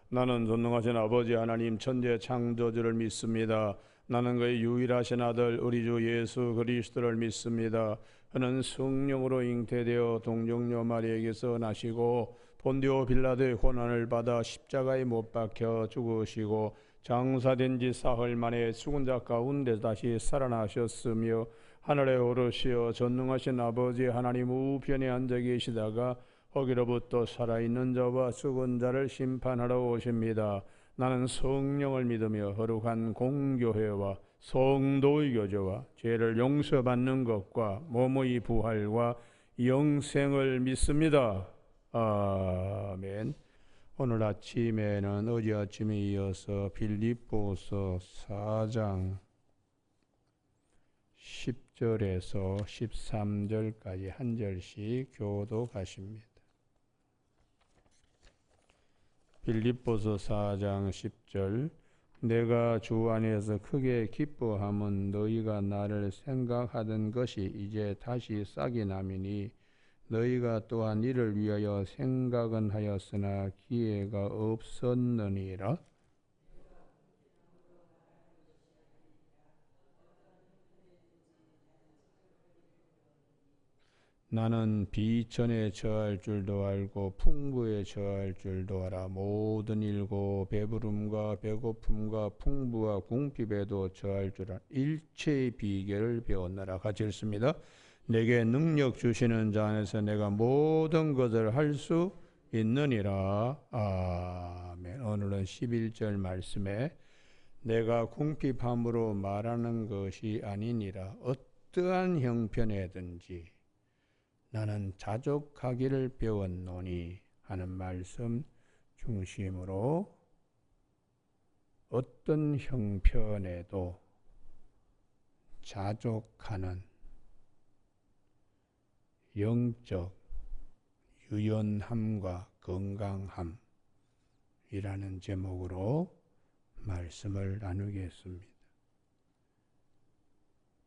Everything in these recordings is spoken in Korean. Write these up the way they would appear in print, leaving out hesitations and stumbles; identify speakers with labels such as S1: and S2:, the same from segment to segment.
S1: 나는 전능하신 아버지 하나님 천재 창조주를 믿습니다. 나는 그의 유일하신 아들 우리 주 예수 그리스도를 믿습니다. 그는 성령으로 잉태되어 동정녀 마리에게서 나시고 본디오 빌라도의 고난을 받아 십자가에 못 박혀 죽으시고 장사된 지 사흘 만에 죽은 자 가운데 다시 살아나셨으며 하늘에 오르시어 전능하신 아버지 하나님 우편에 앉아 계시다가 거기로부터 살아있는 자와 죽은 자를 심판하러 오십니다. 나는 성령을 믿으며 거룩한 공교회와 성도의 교제와 죄를 용서받는 것과 몸의 부활과 영생을 믿습니다. 아멘. 오늘 아침에는 어제 아침에 이어서 빌립보서 4장 10절에서 13절까지 한 절씩 교독하십니다. 빌립보서 4장 10절 내가 주 안에서 크게 기뻐함은 너희가 나를 생각하던 것이 이제 다시 싹이 남이니 너희가 또한 이를 위하여 생각은 하였으나 기회가 없었느니라. 나는 비천에 처할 줄도 알고 풍부에 처할 줄도 알아. 모든 일고 배부름과 배고픔과 풍부와 궁핍에도 처할 줄 알아. 일체의 비결을 배웠노라. 같이 읽습니다. 내게 능력 주시는 자 안에서 내가 모든 것을 할 수 있느니라. 아멘. 오늘은 11절 말씀에 내가 궁핍함으로 말하는 것이 아니니라. 어떠한 형편에든지 나는 자족하기를 배웠노니 하는 말씀 중심으로 어떤 형편에도 자족하는 영적 유연함과 건강함이라는 제목으로 말씀을 나누겠습니다.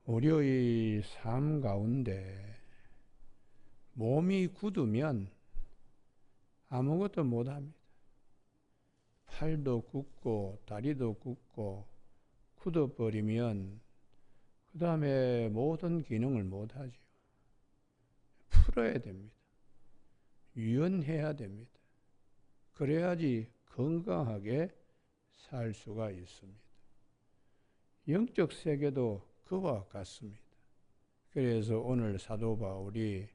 S1: 우리의 삶 가운데 몸이 굳으면 아무것도 못합니다. 팔도 굳고 다리도 굳고 굳어버리면 그 다음에 모든 기능을 못하죠. 풀어야 됩니다. 유연해야 됩니다. 그래야지 건강하게 살 수가 있습니다. 영적 세계도 그와 같습니다. 그래서 오늘 사도 바울이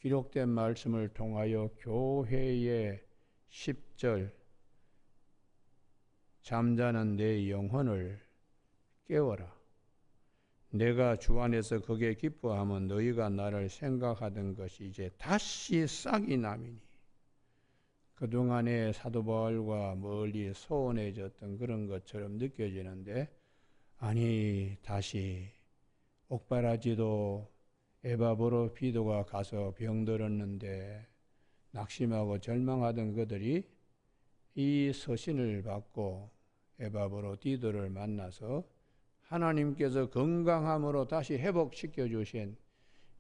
S1: 기록된 말씀을 통하여 교회의 10절 잠자는 내 영혼을 깨워라. 내가 주 안에서 거기에 기뻐하면 너희가 나를 생각하던 것이 이제 다시 싹이 남이니. 그동안에 사도 바울과 멀리 소원해졌던 그런 것처럼 느껴지는데 아니 다시 옥바라지도 에바브로 비도가 가서 병들었는데 낙심하고 절망하던 그들이 이 서신을 받고 에바브로 디도를 만나서 하나님께서 건강함으로 다시 회복시켜 주신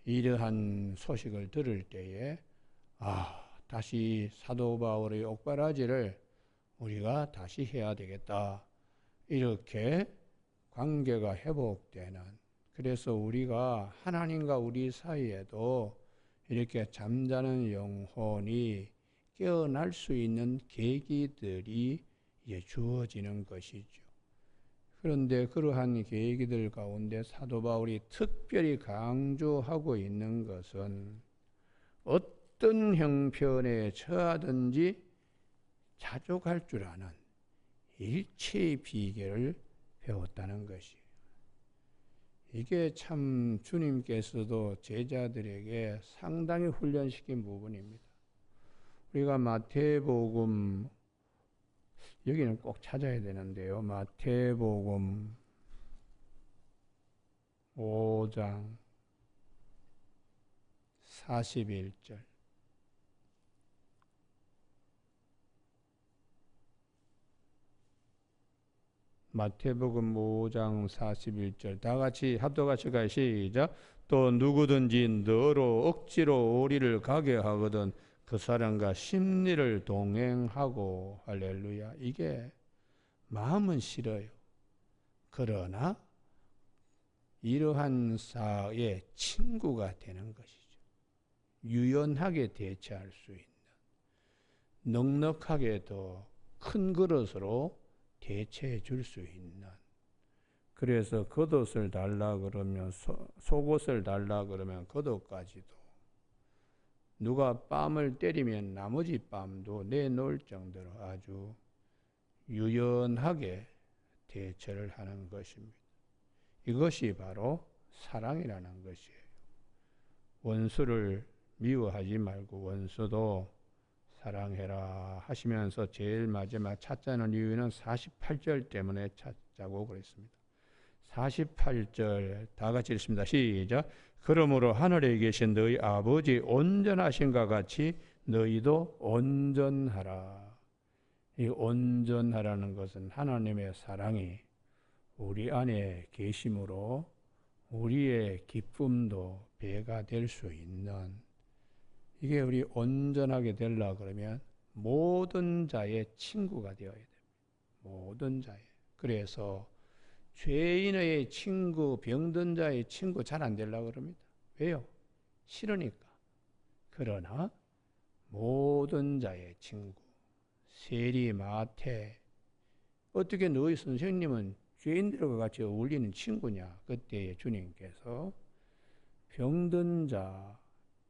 S1: 이러한 소식을 들을 때에 다시 사도 바울의 옥바라지를 우리가 다시 해야 되겠다. 이렇게 관계가 회복되는, 그래서 우리가 하나님과 우리 사이에도 이렇게 잠자는 영혼이 깨어날 수 있는 계기들이 주어지는 것이죠. 그런데 그러한 계기들 가운데 사도 바울이 특별히 강조하고 있는 것은 어떤 형편에 처하든지 자족할 줄 아는 일체의 비결을 배웠다는 것이에요. 이게 참 주님께서도 제자들에게 상당히 훈련시킨 부분입니다. 우리가 마태복음, 여기는 꼭 찾아야 되는데요. 마태복음 5장 41절. 마태복음 5장 41절. 다 같이 합독같이 가요. 시작. 또 누구든지 너로 억지로 우리를 가게 하거든 그 사람과 심리를 동행하고 할렐루야. 이게 마음은 싫어요. 그러나 이러한 사의 친구가 되는 것이죠. 유연하게 대처할 수 있는, 넉넉하게 더 큰 그릇으로 대체해 줄 수 있는. 그래서 겉옷을 달라 그러면 속옷을 달라 그러면 겉옷까지도, 누가 뺨을 때리면 나머지 뺨도 내놓을 정도로 아주 유연하게 대처를 하는 것입니다. 이것이 바로 사랑이라는 것이에요. 원수를 미워하지 말고 원수도 사랑해라 하시면서 제일 마지막 찾자는 이유는 48절 때문에 찾자고 그랬습니다. 48절 다 같이 읽습니다. 시작. 그러므로 하늘에 계신 너희 아버지 온전하신가 같이 너희도 온전하라. 이 온전하라는 것은 하나님의 사랑이 우리 안에 계심으로 우리의 기쁨도 배가 될 수 있는, 이게 우리 온전하게 되려 그러면 모든 자의 친구가 되어야 됩니다. 모든 자의. 그래서 죄인의 친구, 병든 자의 친구 잘 안 되려고 그럽니다. 왜요? 싫으니까. 그러나 모든 자의 친구, 세리, 마태, 어떻게 너희 선생님은 죄인들과 같이 어울리는 친구냐? 그때에 주님께서 병든 자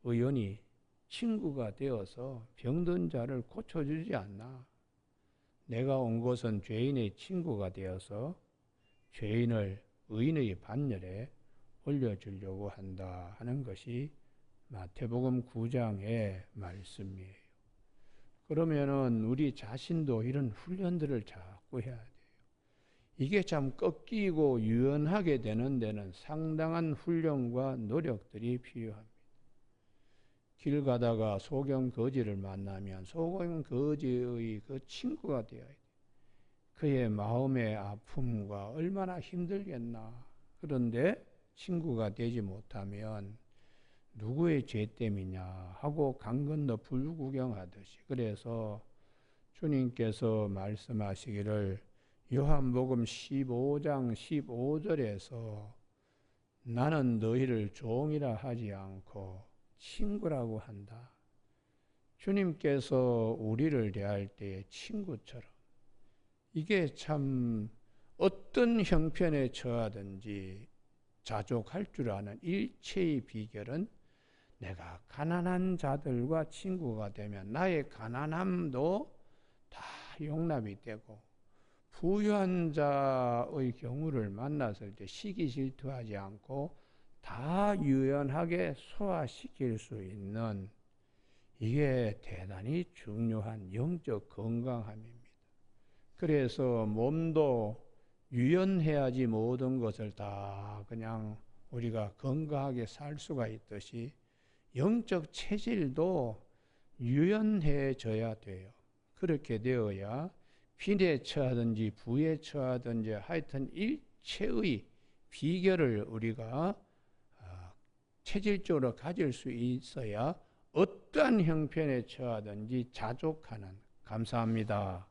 S1: 의원이 친구가 되어서 병든 자를 고쳐주지 않나? 내가 온 것은 죄인의 친구가 되어서 죄인을 의인의 반열에 올려주려고 한다 하는 것이 마태복음 9장의 말씀이에요. 그러면은 우리 자신도 이런 훈련들을 자꾸 해야 돼요. 이게 참 꺾이고 유연하게 되는 데는 상당한 훈련과 노력들이 필요합니다. 길 가다가 소경 거지를 만나면 소경 거지의 그 친구가 되어야 돼요. 그의 마음의 아픔과 얼마나 힘들겠나. 그런데 친구가 되지 못하면 누구의 죄 때문이냐 하고 강 건너 불구경하듯이. 그래서 주님께서 말씀하시기를 요한복음 15장 15절에서 나는 너희를 종이라 하지 않고 친구라고 한다. 주님께서 우리를 대할 때 친구처럼, 이게 참 어떤 형편에 처하든지 자족할 줄 아는 일체의 비결은 내가 가난한 자들과 친구가 되면 나의 가난함도 다 용납이 되고, 부유한 자의 경우를 만났을 때 시기 질투하지 않고 다 유연하게 소화시킬 수 있는, 이게 대단히 중요한 영적 건강함입니다. 그래서 몸도 유연해야지 모든 것을 다 그냥 우리가 건강하게 살 수가 있듯이 영적 체질도 유연해져야 돼요. 그렇게 되어야 빈에 처하든지 부에 처하든지 하여튼 일체의 비결을 우리가 체질적으로 가질 수 있어야 어떠한 형편에 처하든지 자족하는, 감사합니다,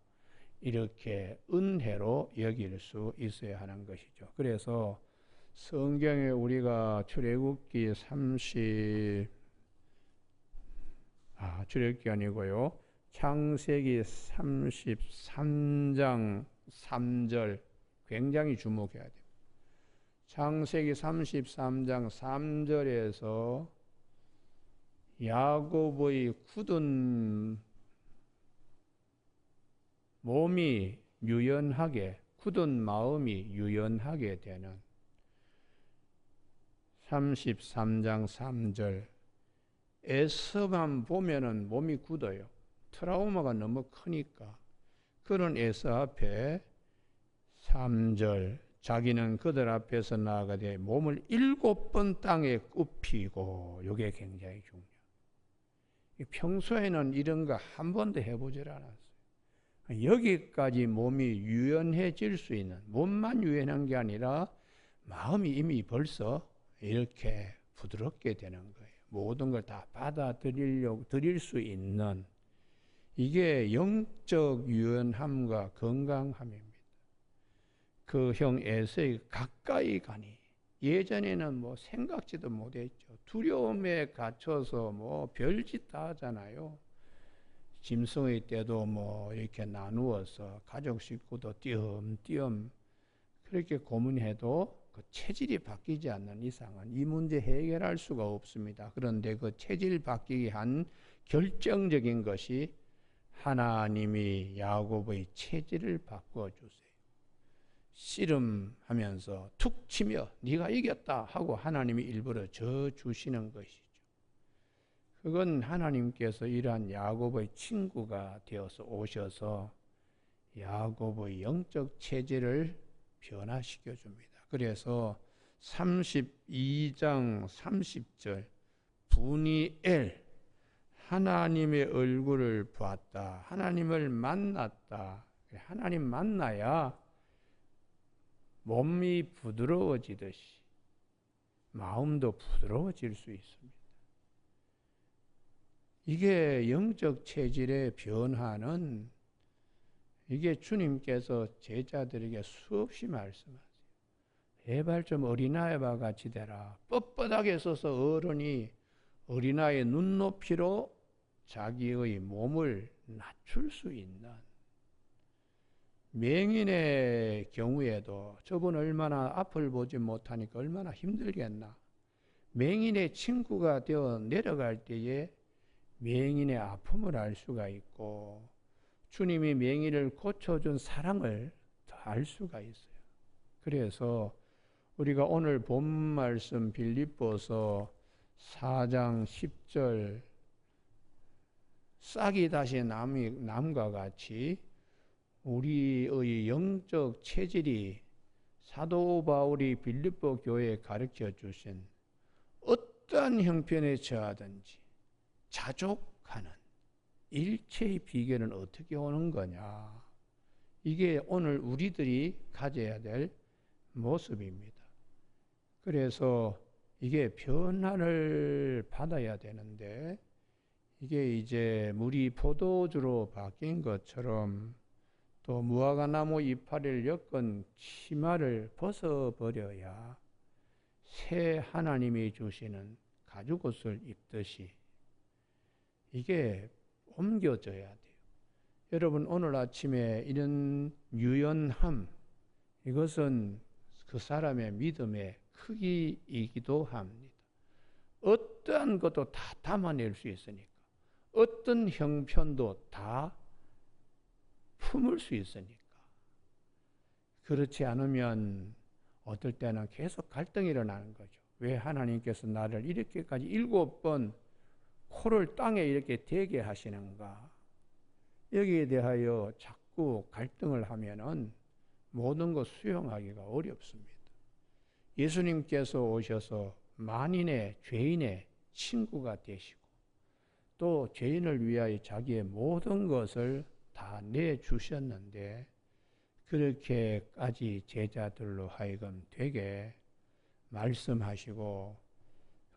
S1: 이렇게 은혜로 여길 수 있어야 하는 것이죠. 그래서 성경에 우리가 출애굽기 출애굽기 아니고요, 창세기 33장 3절 굉장히 주목해야 돼요. 창세기 33장 3절에서 야곱의 굳은 몸이 유연하게, 굳은 마음이 유연하게 되는 33장 3절, 에서만 보면은 몸이 굳어요. 트라우마가 너무 크니까. 그런 에서 앞에 3절, 자기는 그들 앞에서 나아가되 몸을 7번 땅에 굽히고, 이게 굉장히 중요해요. 평소에는 이런 거 한 번도 해보질 않았어요. 여기까지 몸이 유연해질 수 있는, 몸만 유연한 게 아니라 마음이 이미 벌써 이렇게 부드럽게 되는 거예요. 모든 걸 다 드릴 수 있는 이게 영적 유연함과 건강함입니다. 그 형 에서의 가까이 가니 예전에는 뭐 생각지도 못했죠. 두려움에 갇혀서 뭐 별짓 다 하잖아요. 짐승의 때도 뭐 이렇게 나누어서 가족 식구도 띄엄띄엄 그렇게 고문해도 그 체질이 바뀌지 않는 이상은 이 문제 해결할 수가 없습니다. 그런데 그 체질 바뀌게 한 결정적인 것이 하나님이 야곱의 체질을 바꾸어 주세요. 씨름하면서 툭 치며 네가 이겼다 하고 하나님이 일부러 져 주시는 것이죠. 그건 하나님께서 이러한 야곱의 친구가 되어서 오셔서 야곱의 영적 체질을 변화시켜 줍니다. 그래서 32장 30절 분이엘 하나님의 얼굴을 보았다. 하나님을 만났다. 하나님 만나야 몸이 부드러워지듯이 마음도 부드러워질 수 있습니다. 이게 영적 체질의 변화는 이게 주님께서 제자들에게 수없이 말씀하세요. 제발 좀 어린아이와 같이 되라. 뻣뻣하게 서서 어른이 어린아이의 눈높이로 자기의 몸을 낮출 수 있는 맹인의 경우에도 저분 얼마나 앞을 보지 못하니까 얼마나 힘들겠나. 맹인의 친구가 되어 내려갈 때에 맹인의 아픔을 알 수가 있고 주님이 맹인을 고쳐준 사랑을 더 알 수가 있어요. 그래서 우리가 오늘 본 말씀 빌립보서 4장 10절 싹이 다시 남과 같이 우리의 영적 체질이 사도 바울이 빌립보 교회에 가르쳐 주신 어떠한 형편에 처하든지 자족하는 일체의 비결은 어떻게 오는 거냐. 이게 오늘 우리들이 가져야 될 모습입니다. 그래서 이게 변화를 받아야 되는데 이게 이제 물이 포도주로 바뀐 것처럼 또 무화과나무 이파리를 엮은 치마를 벗어버려야 새 하나님이 주시는 가죽옷을 입듯이 이게 옮겨져야 돼요. 여러분 오늘 아침에 이런 유연함 이것은 그 사람의 믿음의 크기이기도 합니다. 어떠한 것도 다 담아낼 수 있으니까 어떤 형편도 다 품을 수 있으니까 그렇지 않으면 어떨 때는 계속 갈등이 일어나는 거죠. 왜 하나님께서 나를 이렇게까지 7번 코를 땅에 이렇게 대게 하시는가. 여기에 대하여 자꾸 갈등을 하면은 모든 것 수용하기가 어렵습니다. 예수님께서 오셔서 만인의 죄인의 친구가 되시고 또 죄인을 위하여 자기의 모든 것을 다 내주셨는데 그렇게까지 제자들로 하여금 되게 말씀하시고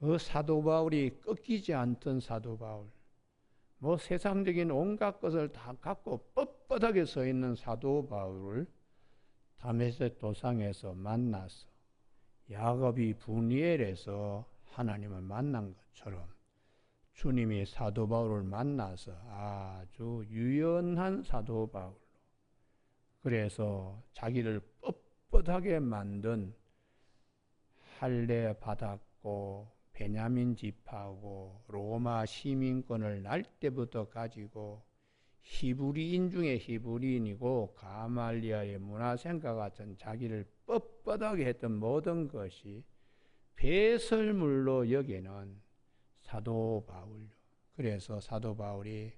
S1: 그 사도 바울이 꺾이지 않던 사도 바울 뭐 세상적인 온갖 것을 다 갖고 뻣뻣하게 서 있는 사도 바울을 다메섹 도상에서 만나서 야곱이 분이엘에서 하나님을 만난 것처럼 주님이 사도 바울을 만나서 아주 유연한 사도 바울로 그래서 자기를 뻣뻣하게 만든 할례 받았고 베냐민 지파고 로마 시민권을 날 때부터 가지고 히브리인 중에 히브리인이고 가말리아의 문화생과 같은 자기를 뻣뻣하게 했던 모든 것이 배설물로 여기는 사도 바울. 그래서 사도 바울이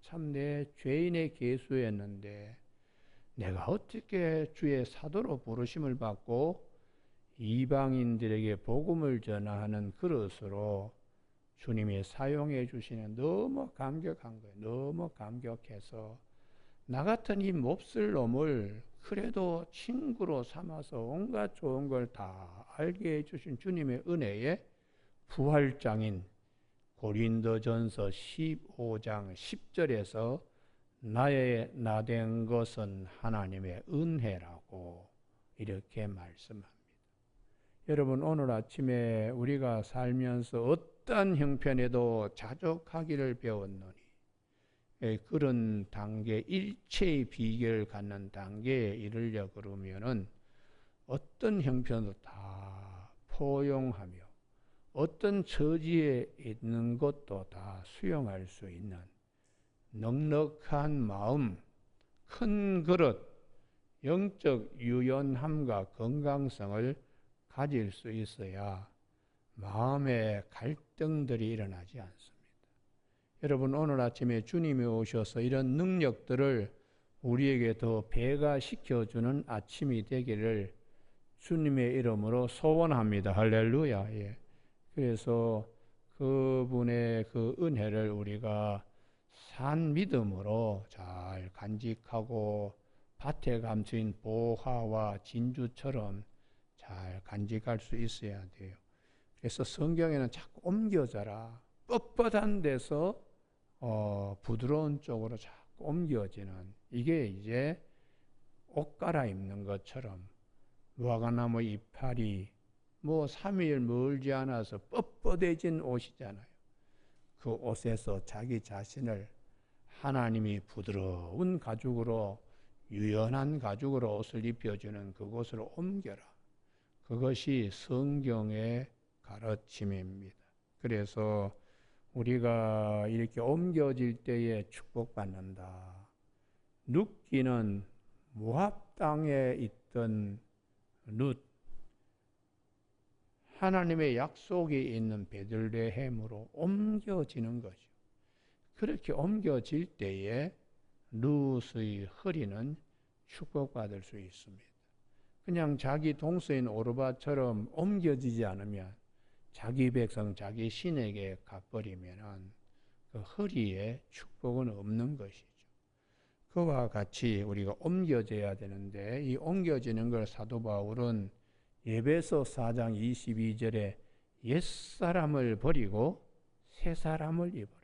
S1: 참 내 죄인의 계수였는데 내가 어떻게 주의 사도로 부르심을 받고 이방인들에게 복음을 전하는 그릇으로 주님이 사용해 주시는 너무 감격한 거예요. 너무 감격해서 나 같은 이 몹쓸 놈을 그래도 친구로 삼아서 온갖 좋은 걸 다 알게 해 주신 주님의 은혜에 부활장인 고린도전서 15장 10절에서 나된 것은 하나님의 은혜라고 이렇게 말씀합니다. 여러분, 오늘 아침에 우리가 살면서 어떤 형편에도 자족하기를 배웠노니, 그런 단계, 일체의 비결을 갖는 단계에 이르려 그러면은 어떤 형편도 다 포용하며 어떤 처지에 있는 것도 다 수용할 수 있는 넉넉한 마음, 큰 그릇, 영적 유연함과 건강성을 가질 수 있어야 마음의 갈등들이 일어나지 않습니다. 여러분, 오늘 아침에 주님이 오셔서 이런 능력들을 우리에게 더 배가시켜주는 아침이 되기를 주님의 이름으로 소원합니다. 할렐루야. 예. 그래서 그분의 그 은혜를 우리가 산 믿음으로 잘 간직하고 밭에 감추인 보화와 진주처럼 잘 간직할 수 있어야 돼요. 그래서 성경에는 자꾸 옮겨져라. 뻣뻣한 데서 부드러운 쪽으로 자꾸 옮겨지는, 이게 이제 옷 갈아입는 것처럼 무화과나무 이파리 3일 멀지 않아서 뻣뻣해진 옷이잖아요. 그 옷에서 자기 자신을 하나님이 부드러운 가죽으로, 유연한 가죽으로 옷을 입혀주는 그곳으로 옮겨라. 그것이 성경의 가르침입니다. 그래서 우리가 이렇게 옮겨질 때에 축복받는다. 룻기는 모압 땅에 있던 룻, 하나님의 약속이 있는 베들레헴으로 옮겨지는 거죠. 그렇게 옮겨질 때에 룻의 허리는 축복받을 수 있습니다. 그냥 자기 동서인 오르바처럼 옮겨지지 않으면, 자기 백성, 자기 신에게 가버리면 그 허리에 축복은 없는 것이죠. 그와 같이 우리가 옮겨져야 되는데, 이 옮겨지는 걸 사도 바울은 에베소 4장 22절에 옛사람을 버리고 새사람을 입어라.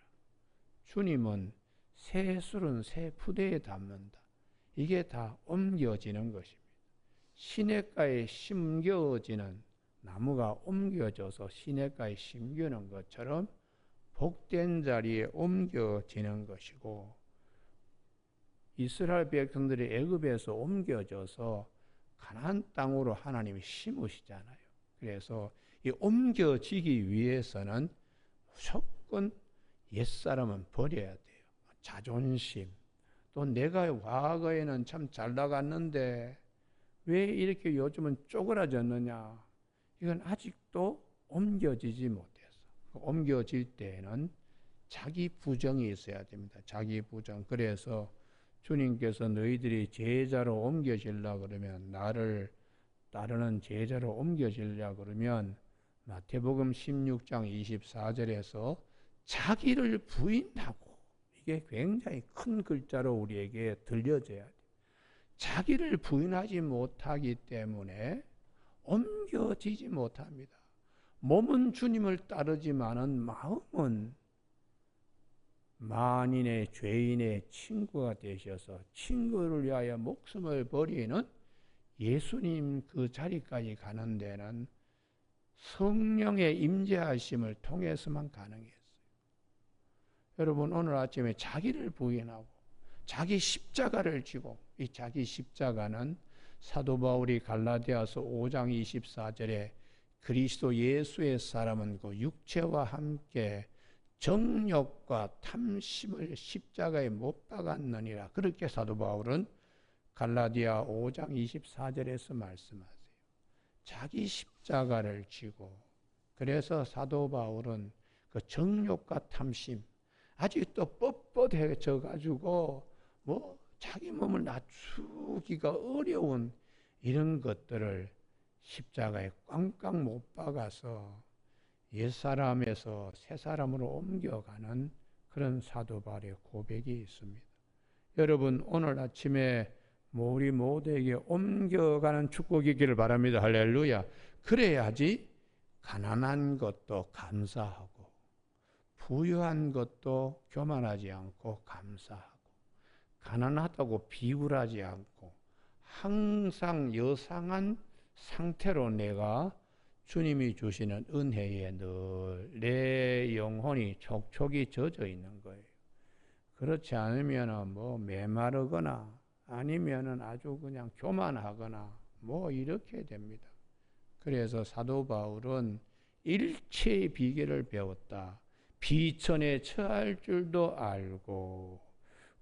S1: 주님은 새 술은 새 푸대에 담는다. 이게 다 옮겨지는 것입니다. 시냇가에 심겨지는 나무가 옮겨져서 시냇가에 심겨는 것처럼 복된 자리에 옮겨지는 것이고, 이스라엘 백성들이 애굽에서 옮겨져서 가나안 땅으로 하나님이 심으시잖아요. 그래서 이 옮겨지기 위해서는 무조건 옛사람은 버려야 돼요. 자존심, 또 내가 과거에는 참 잘 나갔는데 왜 이렇게 요즘은 쪼그라졌느냐, 이건 아직도 옮겨지지 못해서, 옮겨질 때에는 자기 부정이 있어야 됩니다. 자기 부정. 그래서 주님께서 너희들이 제자로 옮겨지려고 그러면, 나를 따르는 제자로 옮겨지려고 그러면 마태복음 16장 24절에서 자기를 부인하고, 이게 굉장히 큰 글자로 우리에게 들려져야 돼요. 자기를 부인하지 못하기 때문에 옮겨지지 못합니다. 몸은 주님을 따르지만은 마음은 만인의 죄인의 친구가 되셔서 친구를 위하여 목숨을 버리는 예수님 그 자리까지 가는 데는 성령의 임재하심을 통해서만 가능했어요. 여러분, 오늘 아침에 자기를 부인하고 자기 십자가를 지고, 이 자기 십자가는 사도 바울이 갈라디아서 5장 24절에 그리스도 예수의 사람은 그 육체와 함께 정욕과 탐심을 십자가에 못 박았느니라. 그렇게 사도 바울은 갈라디아 5장 24절에서 말씀하세요. 자기 십자가를 지고, 그래서 사도 바울은 그 정욕과 탐심, 아직도 뻣뻣해져 가지고 자기 몸을 낮추기가 어려운 이런 것들을 십자가에 꽝꽝 못 박아서 옛사람에서 새사람으로 옮겨가는 그런 사도 바울의 고백이 있습니다. 여러분, 오늘 아침에 우리 모두에게 옮겨가는 축복이기를 바랍니다. 할렐루야. 그래야지 가난한 것도 감사하고 부유한 것도 교만하지 않고 감사하고, 가난하다고 비굴하지 않고, 항상 여상한 상태로 내가 주님이 주시는 은혜에 늘 내 영혼이 촉촉이 젖어 있는 거예요. 그렇지 않으면 뭐 메마르거나 아니면은 아주 그냥 교만하거나 뭐 이렇게 됩니다. 그래서 사도 바울은 일체의 비결을 배웠다. 비천에 처할 줄도 알고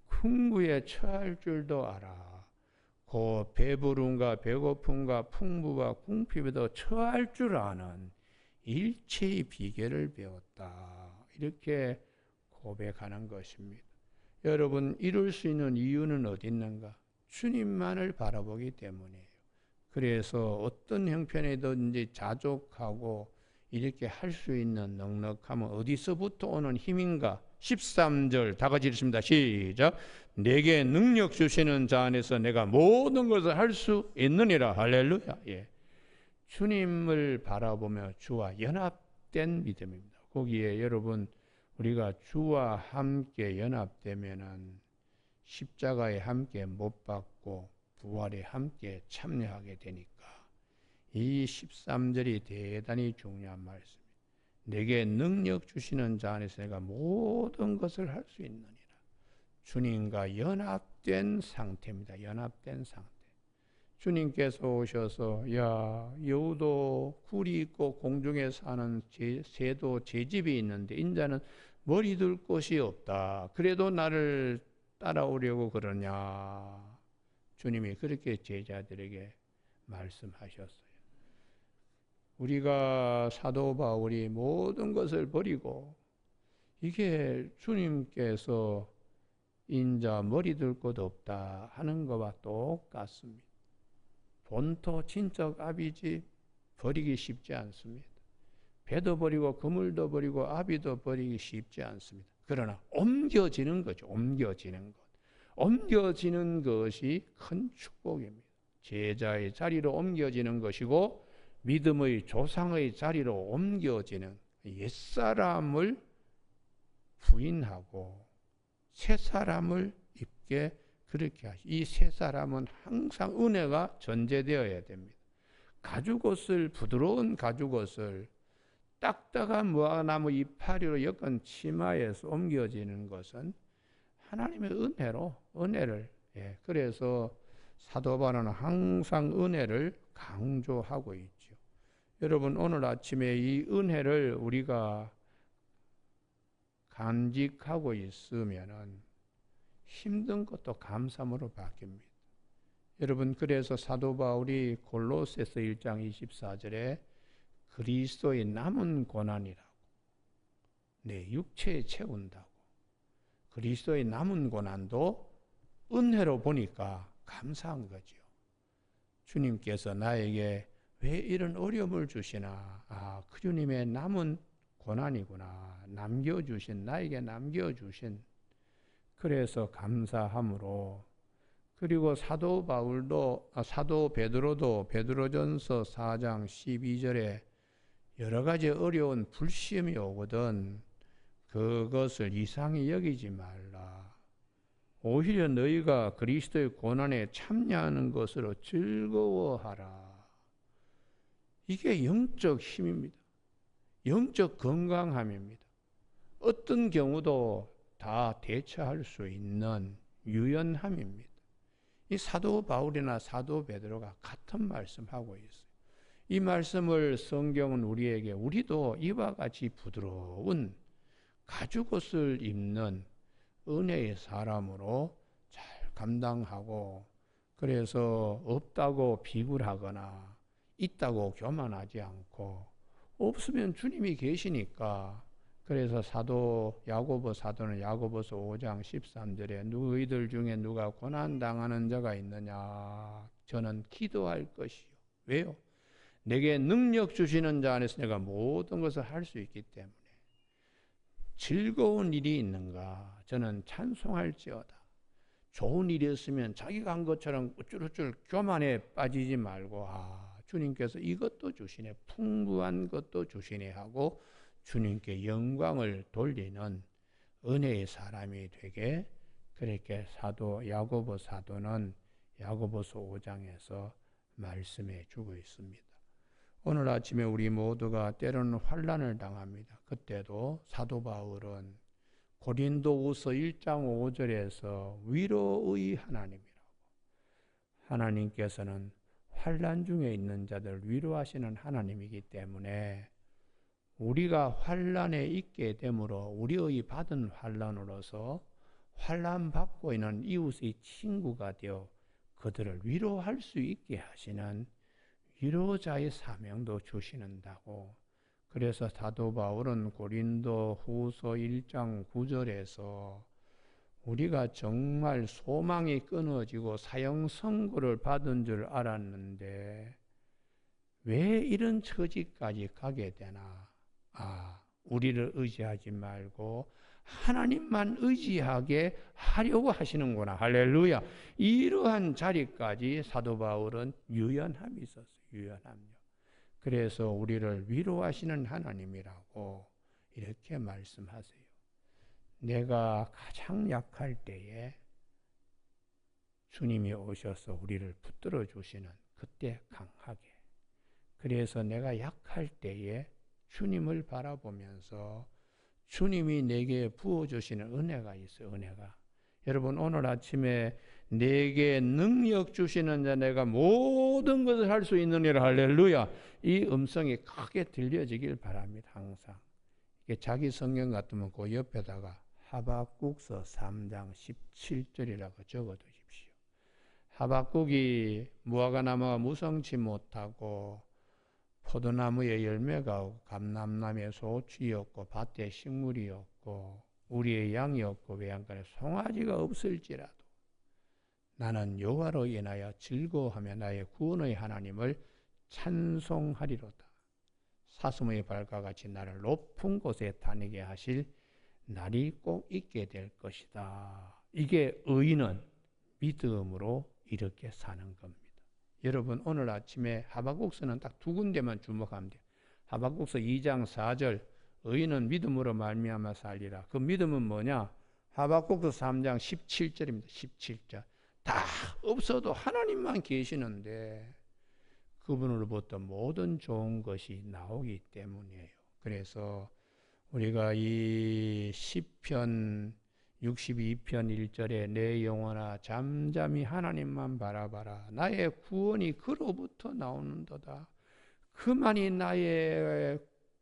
S1: 풍부에 처할 줄도 알아. 그 배부름과 배고픔과 풍부와 궁핍에도 처할 줄 아는 일체의 비결을 배웠다. 이렇게 고백하는 것입니다. 여러분, 이룰 수 있는 이유는 어디 있는가? 주님만을 바라보기 때문이에요. 그래서 어떤 형편이든지 자족하고 이렇게 할 수 있는 넉넉함은 어디서부터 오는 힘인가? 13절 다 같이 읽습니다. 시작. 내게 능력 주시는 자 안에서 내가 모든 것을 할 수 있느니라. 할렐루야. 예. 주님을 바라보며 주와 연합된 믿음입니다. 거기에 여러분, 우리가 주와 함께 연합되면은 십자가에 함께 못 박고 부활에 함께 참여하게 되니까 이 13절이 대단히 중요한 말씀입니다. 내게 능력 주시는 자 안에서 내가 모든 것을 할 수 있느니라. 주님과 연합된 상태입니다. 연합된 상태. 주님께서 오셔서 야, 여우도 굴이 있고 공중에 사는 새도 제 집이 있는데 인자는 머리 둘 곳이 없다. 그래도 나를 따라오려고 그러냐. 주님이 그렇게 제자들에게 말씀하셨어요. 우리가 사도 바울이 모든 것을 버리고 이게 주님께서 인자 머리 둘 곳 없다 하는 것과 똑같습니다. 본토 친척 아비집 버리기 쉽지 않습니다. 배도 버리고 그물도 버리고 아비도 버리기 쉽지 않습니다. 그러나 옮겨지는 거죠. 옮겨지는 것. 옮겨지는 것이 큰 축복입니다. 제자의 자리로 옮겨지는 것이고 믿음의 조상의 자리로 옮겨지는 옛사람을 부인하고 새 사람을 입게 그렇게 하시. 이 새 사람은 항상 은혜가 전제되어야 됩니다. 가죽옷을 부드러운 가죽옷을 딱딱한 무화과나무 이파리로 엮은 치마에서 옮겨지는 것은 하나님의 은혜를 그래서 사도 바울은 항상 은혜를 강조하고 있죠. 여러분 오늘 아침에 이 은혜를 우리가 간직하고 있으면은 힘든 것도 감사함으로 바뀝니다. 여러분 그래서 사도 바울이 골로새서 1장 24절에 그리스도의 남은 고난이라고 내 육체에 채운다고 그리스도의 남은 고난도 은혜로 보니까 감사한 거죠. 주님께서 나에게 왜 이런 어려움을 주시나? 아, 그 주님의 남은 고난이구나. 나에게 남겨주신 그래서 감사함으로 그리고 사도 베드로도 베드로전서 4장 12절에 여러 가지 어려운 불시험이 오거든 그것을 이상히 여기지 말라. 오히려 너희가 그리스도의 고난에 참여하는 것으로 즐거워하라. 이게 영적 힘입니다. 영적 건강함입니다. 어떤 경우도 다 대처할 수 있는 유연함입니다. 이 사도 바울이나 사도 베드로가 같은 말씀하고 있어요. 이 말씀을 성경은 우리도 이와 같이 부드러운 가죽옷을 입는 은혜의 사람으로 잘 감당하고 그래서 없다고 비굴하거나 있다고 교만하지 않고 없으면 주님이 계시니까 그래서 야고보 사도는 야고보서 5장 13절에 너희들 중에 누가 고난당하는 자가 있느냐 저는 기도할 것이요. 왜요? 내게 능력 주시는 자 안에서 내가 모든 것을 할 수 있기 때문에 즐거운 일이 있는가 저는 찬송할지어다. 좋은 일이었으면 자기가 한 것처럼 우쭐우쭐 교만에 빠지지 말고 주님께서 이것도 주시네 풍부한 것도 주시네 하고 주님께 영광을 돌리는 은혜의 사람이 되게 그렇게 사도 야고보 사도는 야고보서 5장에서 말씀해 주고 있습니다. 오늘 아침에 우리 모두가 때로는 환난을 당합니다. 그때도 사도 바울은 고린도후서 1장 5절에서 위로의 하나님이라고, 하나님께서는 환난 중에 있는 자들을 위로하시는 하나님이기 때문에 우리가 환난에 있게 되므로 우리의 받은 환난으로서 환난 받고 있는 이웃의 친구가 되어 그들을 위로할 수 있게 하시는 위로자의 사명도 주시는다고. 그래서 사도 바울은 고린도후서 1장 9절에서 우리가 정말 소망이 끊어지고 사형 선고를 받은 줄 알았는데 왜 이런 처지까지 가게 되나? 우리를 의지하지 말고 하나님만 의지하게 하려고 하시는구나. 할렐루야. 이러한 자리까지 사도 바울은 유연함이 있었어요. 유연함요. 그래서 우리를 위로하시는 하나님이라고 이렇게 말씀하세요. 내가 가장 약할 때에 주님이 오셔서 우리를 붙들어 주시는 그때 강하게. 그래서 내가 약할 때에 주님을 바라보면서 주님이 내게 부어주시는 은혜가 있어요. 은혜가. 여러분 오늘 아침에 내게 능력 주시는 자 내가 모든 것을 할 수 있느니라. 할렐루야. 이 음성이 크게 들려지길 바랍니다. 항상. 이게 자기 성경 같으면 그 옆에다가 하박국서 3장 17절이라고 적어두십시오. 하박국이 무화과나무가 무성치 못하고 포도나무에 열매가 없고 감람나무에 소출이 없고 밭에 식물이 없고 우리의 양이 없고 외양간에 송아지가 없을지라도 나는 여호와로 인하여 즐거워하며 나의 구원의 하나님을 찬송하리로다. 사슴의 발과 같이 나를 높은 곳에 다니게 하실 날이 꼭 있게 될 것이다. 이게 의인은 믿음으로 이렇게 사는 겁니다. 여러분 오늘 아침에 하박국서는 딱 두 군데만 주목하면 돼요. 하박국서 2장 4절 의인은 믿음으로 말미암아 살리라. 그 믿음은 뭐냐? 하박국서 3장 17절입니다. 17절. 다 없어도 하나님만 계시는데 그분으로부터 모든 좋은 것이 나오기 때문이에요. 그래서 우리가 이 시편 62편 1절에 내 영혼아 잠잠히 하나님만 바라봐라. 나의 구원이 그로부터 나오는도다. 그만이 나의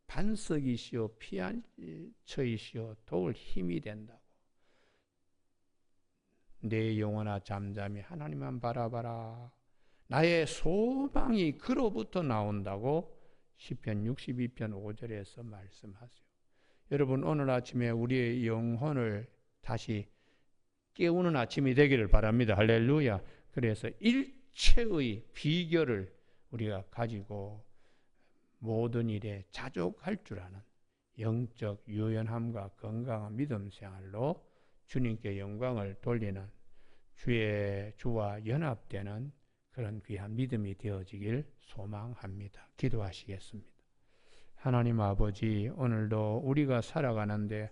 S1: 반석이시오 피안처이시오 도울 힘이 된다고. 내 영혼아 잠잠히 하나님만 바라봐라. 나의 소망이 그로부터 나온다고 시편 62편 5절에서 말씀하세요. 여러분 오늘 아침에 우리의 영혼을 다시 깨우는 아침이 되기를 바랍니다. 할렐루야. 그래서 일체의 비결을 우리가 가지고 모든 일에 자족할 줄 아는 영적 유연함과 건강한 믿음 생활로 주님께 영광을 돌리는 주와 연합되는 그런 귀한 믿음이 되어지길 소망합니다. 기도하시겠습니다. 하나님 아버지, 오늘도 우리가 살아가는데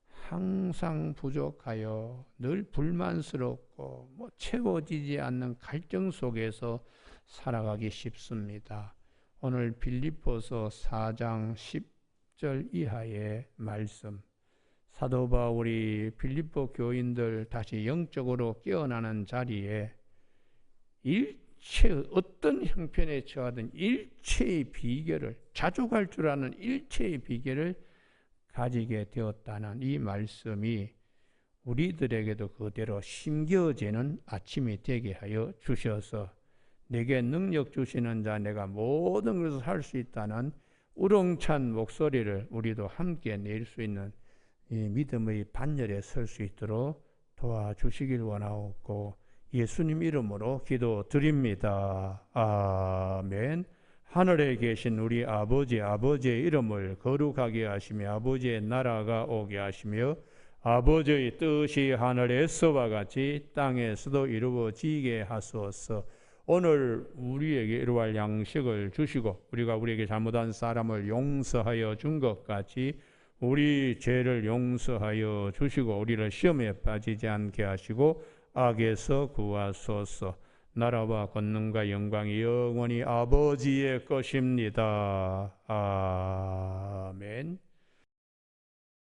S1: 항상 부족하여 늘 불만스럽고 채워지지 않는 갈등 속에서 살아가기 쉽습니다. 오늘 빌립보서 4장 10절 이하의 말씀, 사도 바울이 빌립보 교인들 다시 영적으로 깨어나는 자리에 어떤 형편에 처하든 일체의 비결을, 자족할 줄 아는 일체의 비결을 가지게 되었다는 이 말씀이 우리들에게도 그대로 심겨지는 아침이 되게 하여 주셔서 내게 능력 주시는 자 내가 모든 것을 할 수 있다는 우렁찬 목소리를 우리도 함께 낼 수 있는 이 믿음의 반열에 설 수 있도록 도와주시길 원하옵고 예수님 이름으로 기도드립니다. 아멘. 하늘에 계신 우리 아버지, 아버지의 이름을 거룩하게 하시며 아버지의 나라가 오게 하시며 아버지의 뜻이 하늘에서와 같이 땅에서도 이루어지게 하소서. 오늘 우리에게 일용할 양식을 주시고 우리가 우리에게 잘못한 사람을 용서하여 준 것 같이 우리 죄를 용서하여 주시고 우리를 시험에 빠지지 않게 하시고 악에서 구하소서. 나라와 권능과 영광이 영원히 아버지의 것입니다. 아멘.